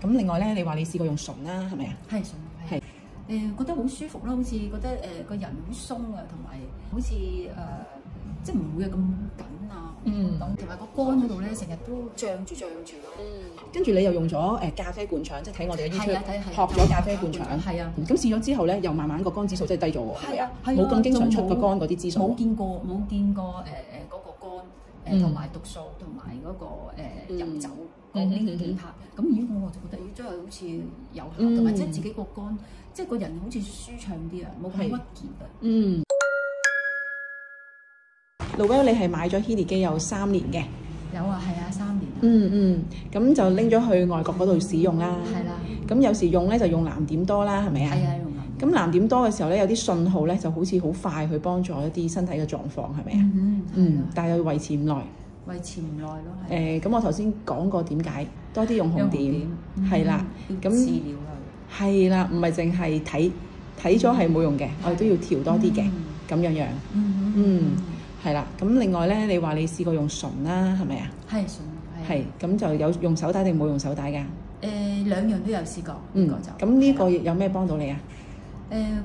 咁另外咧，你話你試過用唇啦，係咪啊？係唇係覺得好舒服啦，好似覺得個人好鬆啊，同埋好似即係唔會咁緊啊。同埋個肝嗰度咧，成日都脹住咯。跟住你又用咗咖啡灌腸，即係睇我哋嘅 YouTube 學咗咖啡灌腸。係啊。咁試咗之後咧，又慢慢個肝指數真係低咗喎。係啊，冇咁經常出個肝嗰啲指數。冇見過嗰個肝同埋毒素同埋嗰個飲酒呢幾 part。咁如果我就覺得，真係好似有效，同埋即係自己個肝，即係個人好似舒暢啲啊，冇咁鬱結啊。盧威，你係買咗 Healy 機有3年嘅？有啊，係啊，3年。咁就拎咗去外國嗰度使用啦。係啦。咁有時用咧就用藍點多啦，係咪啊？係啊，用藍。咁藍點多嘅時候咧，有啲信號咧就好似好快去幫助一啲身體嘅狀況，係咪啊？但係又維持唔耐。維持唔耐咯，係。咁我頭先講過點解多啲用紅點，係啦。咁治療佢。係啦，唔係淨係睇咗係冇用嘅，我哋都要調多啲嘅，咁樣。係啦，咁另外咧，你話你試過用唇啦，係咪啊？係唇，係。咁就有用手帶定冇用手帶㗎？兩樣都有試過。咁呢個有咩幫到你啊？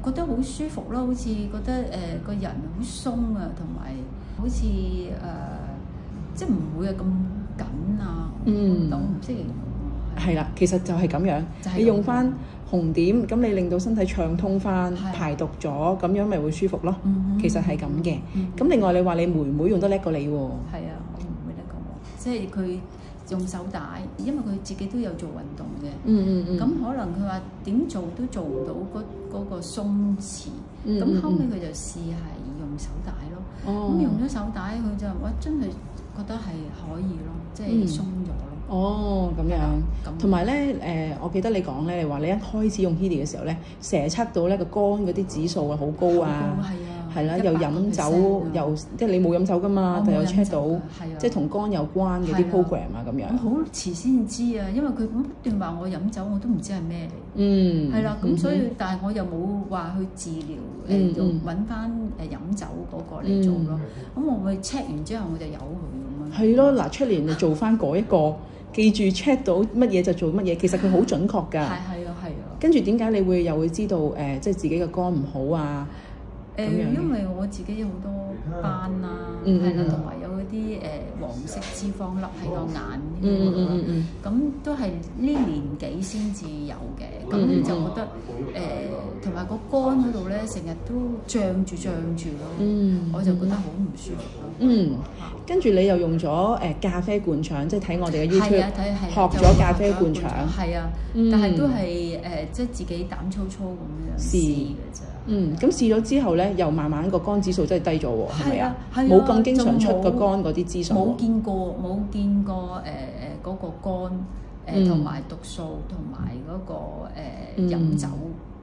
覺得好舒服咯，好似覺得個人好鬆啊，同埋好似即係唔會咁緊啊。我唔識形容。係啦，其實就係咁樣。你用翻紅點，咁你令到身體暢通翻，排毒咗，咁樣咪會舒服咯。其實係咁嘅。咁另外你話你妹妹用得叻過你喎。係啊，我妹妹叻過我。即係佢用手帶，因為佢自己都有做運動嘅。咁可能佢話點做都做唔到嗰個鬆弛。咁後尾佢就試係用手帶咯。咁用咗手帶，佢就話真係覺得係可以咯，即係鬆咗咯。咁樣。同埋咧，我記得你講咧，你話你一開始用 Healy 嘅時候咧，成日測到咧個肝嗰啲指數啊好高啊，係啦，又飲酒又即係你冇飲酒噶嘛，但又 check 到，即係同肝有關嘅啲 program 啊咁樣。我好遲先知啊，因為佢不斷話我飲酒，我都唔知係咩嚟。係啦，咁所以但係我又冇話去治療用揾翻飲酒嗰個嚟做咯。咁我咪 check 完之後我就由佢咁樣。係咯，嗱出年就做翻嗰一個。記住 check 到乜嘢就做乜嘢，其實佢好準確㗎。係啊。跟住點解你會又會知道即係自己嘅肝唔好啊？因為我自己有好多斑啦，係啦，同埋有嗰啲黃色脂肪粒喺個眼，咁都係呢年幾先至有嘅。咁就覺得同埋個肝嗰度咧，成日都脹住咯，我就覺得好唔舒服咯。跟住你又用咗咖啡灌腸，即係睇我哋嘅 YouTube 學咗咖啡灌腸。係啊，但係都係即係自己膽粗粗咁樣試嘅啫。咁試咗之後咧，又慢慢個肝指數真係低咗喎，係咪啊？冇咁經常出個肝嗰啲指數。冇見過嗰個肝同埋毒素同埋嗰個飲酒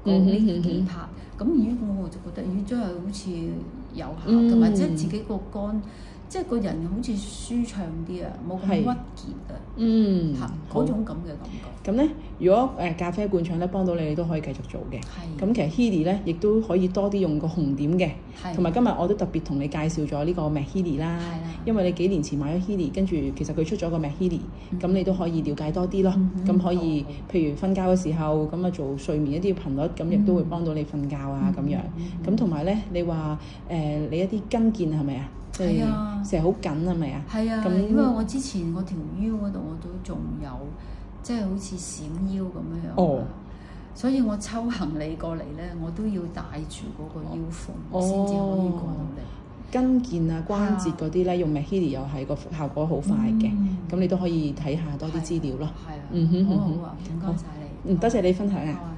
呢幾 part。咁如果我就覺得，真係好似有效，同埋即係自己個肝。即係個人好似舒暢啲啊，冇咁鬱結啊，嗰種咁嘅感覺。咁咧，如果咖啡灌腸咧幫到你，你都可以繼續做嘅。咁其實 Healy 咧，亦都可以多啲用個紅點嘅。同埋今日我都特別同你介紹咗呢個 McHealy 啦。因為你幾年前買咗 Healy，跟住其實佢出咗個 McHealy，咁你都可以了解多啲咯。咁可以譬如瞓覺嘅時候，咁啊做睡眠一啲頻率，咁亦都會幫到你瞓覺啊咁樣。咁同埋咧，你話你一啲筋腱係咪啊？係啊，成日好緊係咪啊？係啊，因為我之前嗰條腰嗰度我都仲有，即係好似閃腰咁樣。所以我抽行李過嚟咧，我都要帶住嗰個腰縫先至可以過到嚟。筋腱啊、關節嗰啲咧，用 McHealy 又係個效果好快嘅。咁你都可以睇下多啲資料咯。係啊，好啊，唔該晒你。多謝你分享啊。